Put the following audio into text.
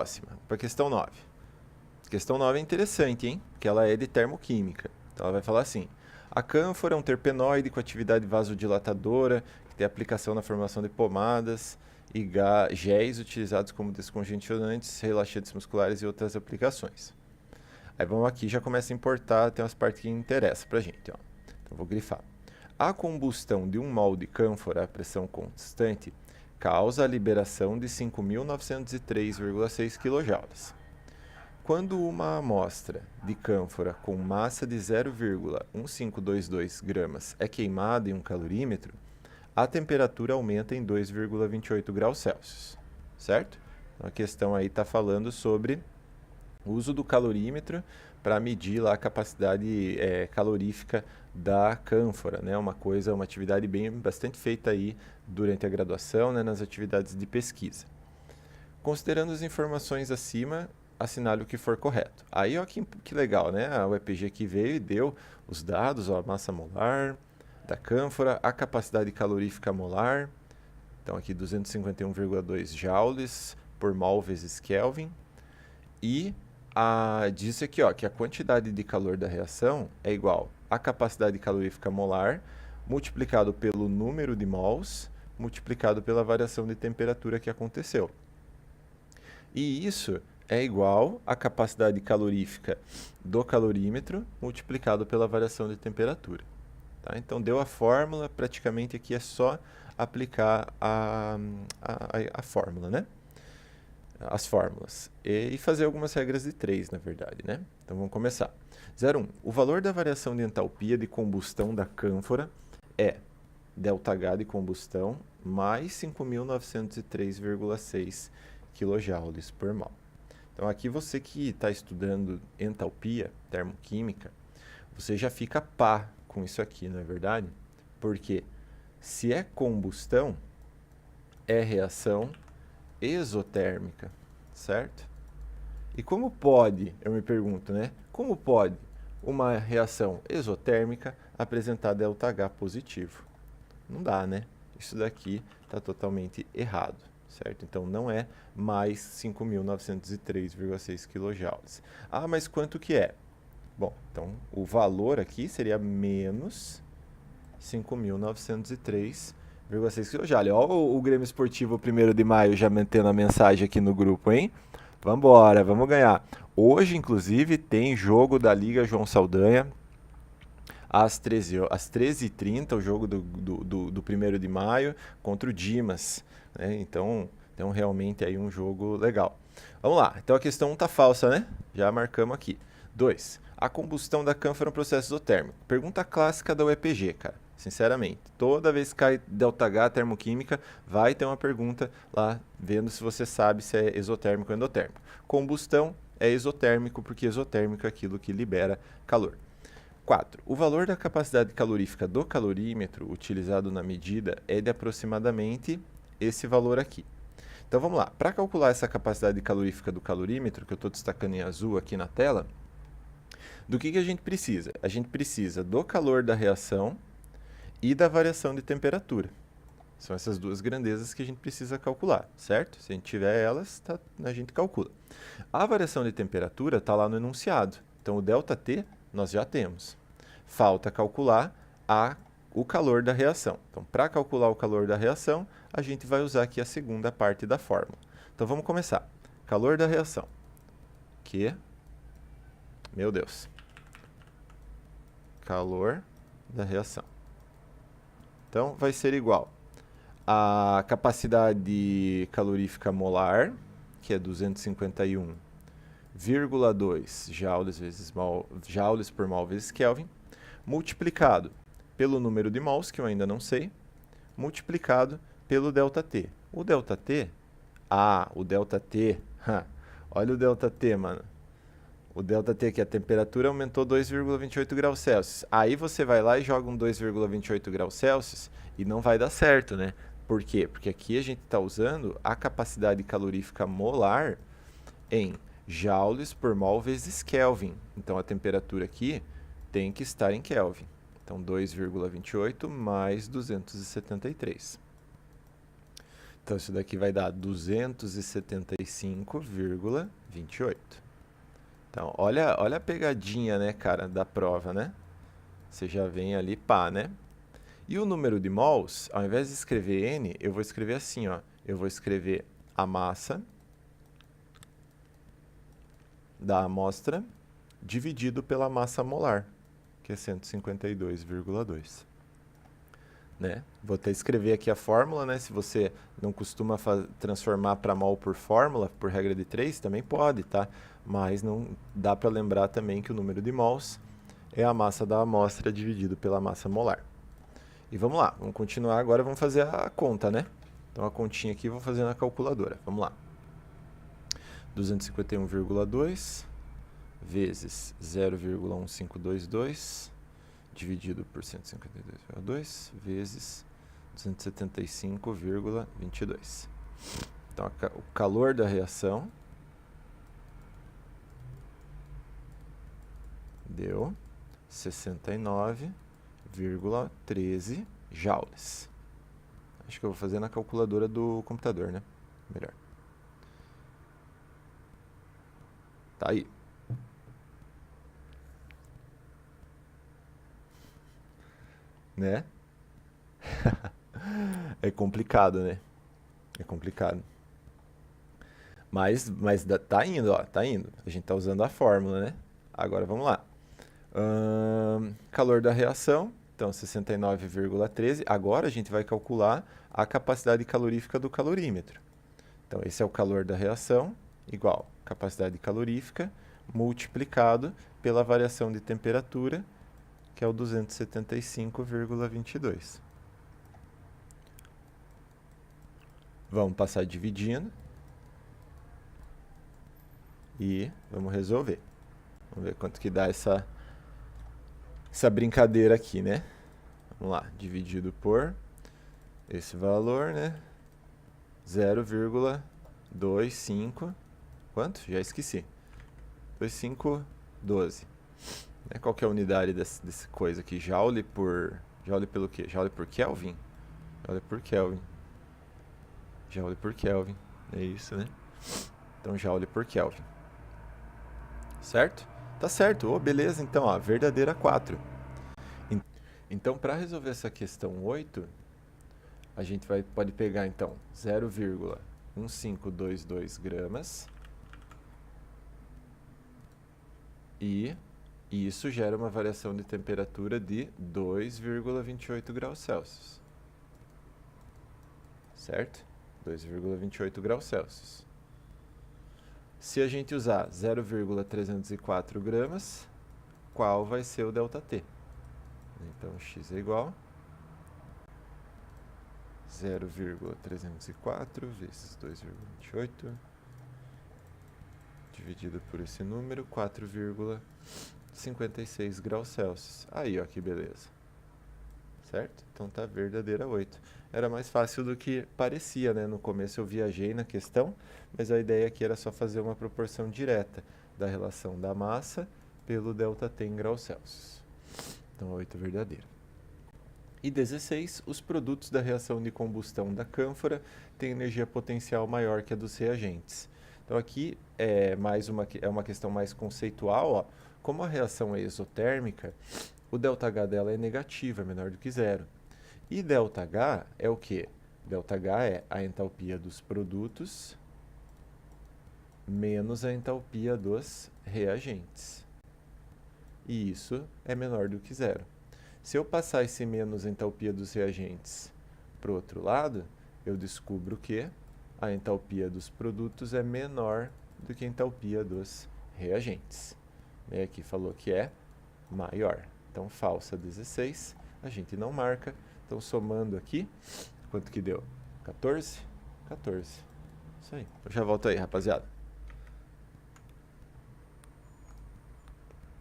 Próxima, para a questão 9. Questão 9 é interessante, hein? Que ela é de termoquímica. Então ela vai falar assim: a cânfora é um terpenoide com atividade vasodilatadora, que tem aplicação na formação de pomadas e géis utilizados como descongestionantes, relaxantes musculares e outras aplicações. Aí vamos aqui, já começa a importar, tem umas partes que interessam pra gente, ó. Então vou grifar. A combustão de um mol de cânfora a pressão constante causa a liberação de 5.903,6 kJ. Quando uma amostra de cânfora com massa de 0,1522 gramas é queimada em um calorímetro, a temperatura aumenta em 2,28 graus Celsius, certo? Então a questão aí está falando sobre o uso do calorímetro para medir lá a capacidade calorífica da cânfora, né? Uma atividade bastante feita aí durante a graduação, né, nas atividades de pesquisa. Considerando as informações acima, assinale o que for correto. Aí, ó, que legal, né? A UEPG aqui veio e deu os dados, ó, a massa molar da cânfora, a capacidade calorífica molar, então aqui 251,2 joules por mol vezes Kelvin, e disse aqui, ó, que a quantidade de calor da reação é igual à capacidade calorífica molar multiplicado pelo número de mols multiplicado pela variação de temperatura que aconteceu. E isso é igual à capacidade calorífica do calorímetro multiplicado pela variação de temperatura. Tá? Então, deu a fórmula, praticamente aqui é só aplicar a fórmula, né? As fórmulas. E fazer algumas regras de 3, na verdade, né? Então, vamos começar. 0,1. O valor da variação de entalpia de combustão da cânfora é ΔH de combustão mais 5.903,6 kJ por mol. Então, aqui você que está estudando entalpia, termoquímica, você já fica pá com isso aqui, não é verdade? Porque se é combustão, é reação exotérmica, certo? E como pode, eu me pergunto, né? Como pode uma reação exotérmica apresentar ΔH positivo? Não dá, né? Isso daqui está totalmente errado, certo? Então, não é mais 5.903,6 kJ. Ah, mas quanto que é? Bom, então, o valor aqui seria menos 5.903,6 kJ. Olha o Grêmio Esportivo 1º de maio já mantendo a mensagem aqui no grupo, hein? Vambora, vamos ganhar. Hoje, inclusive, tem jogo da Liga João Saldanha, às 13h30, o jogo do 1º de maio contra o Dimas, né? Então, realmente aí um jogo legal. Vamos lá, então a questão 1 tá falsa, né? Já marcamos aqui. 2. A combustão da cânfora é um processo isotérmico. Pergunta clássica da UEPG, cara. Sinceramente, toda vez que cai ΔH termoquímica, vai ter uma pergunta lá, vendo se você sabe se é exotérmico ou endotérmico. Combustão é exotérmico, porque exotérmico é aquilo que libera calor. 4. O valor da capacidade calorífica do calorímetro utilizado na medida é de aproximadamente esse valor aqui. Então vamos lá. Para calcular essa capacidade calorífica do calorímetro, que eu estou destacando em azul aqui na tela, do que a gente precisa? A gente precisa do calor da reação e da variação de temperatura. São essas duas grandezas que a gente precisa calcular, certo? Se a gente tiver elas, a gente calcula. A variação de temperatura está lá no enunciado. Então, o ΔT nós já temos. Falta calcular o calor da reação. Então, para calcular o calor da reação, a gente vai usar aqui a segunda parte da fórmula. Então, vamos começar. Calor da reação. Meu Deus. Calor da reação. Então, vai ser igual a capacidade calorífica molar, que é 251,2 joules por mol vezes Kelvin, multiplicado pelo número de mols, que eu ainda não sei, multiplicado pelo ΔT. O ΔT, olha o ΔT, mano. O ΔT aqui, a temperatura aumentou 2,28 graus Celsius. Aí você vai lá e joga um 2,28 graus Celsius e não vai dar certo, né? Por quê? Porque aqui a gente está usando a capacidade calorífica molar em joules por mol vezes Kelvin. Então, a temperatura aqui tem que estar em Kelvin. Então, 2,28 mais 273. Então, isso daqui vai dar 275,28. Então, olha a pegadinha, né, cara, da prova, né? Você já vem ali, pá, né? E o número de mols, ao invés de escrever N, eu vou escrever assim, ó. Eu vou escrever a massa da amostra dividido pela massa molar, que é 152,2. Né? Vou até escrever aqui a fórmula, né? Se você não costuma transformar para mol por fórmula, por regra de 3, também pode, tá? Mas não dá para lembrar também que o número de mols é a massa da amostra dividido pela massa molar. E vamos lá, vamos continuar agora, vamos fazer a conta, né? Então a continha aqui eu vou fazer na calculadora. Vamos lá. 251,2 vezes 0,1522 dividido por 152,2 vezes 275,22. Então, o calor da reação deu 69,13 joules. Acho que eu vou fazer na calculadora do computador, né? Melhor. Tá aí. Né? É complicado, né? É complicado. Mas tá indo, ó, tá indo. A gente tá usando a fórmula, né? Agora vamos lá. Calor da reação, então 69,13. Agora a gente vai calcular a capacidade calorífica do calorímetro. Então esse é o calor da reação, igual capacidade calorífica multiplicado pela variação de temperatura, que é o 275,22. Vamos passar dividindo. E vamos resolver. Vamos ver quanto que dá essa brincadeira aqui, né? Vamos lá, dividido por esse valor, né? 0,25. Quanto? Já esqueci. 2512. Qual que é a unidade dessa coisa aqui? Joule pelo quê? Joule por Kelvin? Joule por Kelvin. Joule por Kelvin. É isso, né? Então, Joule por Kelvin. Certo? Tá certo. Beleza, então, ó, verdadeira 4. Então, para resolver essa questão 8, a gente pode pegar, então, 0,1522 gramas. E isso gera uma variação de temperatura de 2,28 graus Celsius. Certo? 2,28 graus Celsius. Se a gente usar 0,304 gramas, qual vai ser o ΔT? Então, x é igual a 0,304 vezes 2,28 dividido por esse número, 4,56 graus Celsius. Aí, ó, que beleza. Certo? Então tá verdadeira 8. Era mais fácil do que parecia, né? No começo eu viajei na questão, mas a ideia aqui era só fazer uma proporção direta da relação da massa pelo ΔT em graus Celsius. Então, 8 verdadeira. E 16, os produtos da reação de combustão da cânfora têm energia potencial maior que a dos reagentes. Então, aqui é uma questão mais conceitual, ó. Como a reação é exotérmica, o ΔH dela é negativo, é menor do que zero. E ΔH é o quê? ΔH é a entalpia dos produtos menos a entalpia dos reagentes. E isso é menor do que zero. Se eu passar esse menos entalpia dos reagentes para o outro lado, eu descubro que a entalpia dos produtos é menor do que a entalpia dos reagentes. E aqui falou que é maior. Então, falsa 16, a gente não marca. Então, somando aqui, quanto que deu? 14? 14. Isso aí. Eu já volto aí, rapaziada.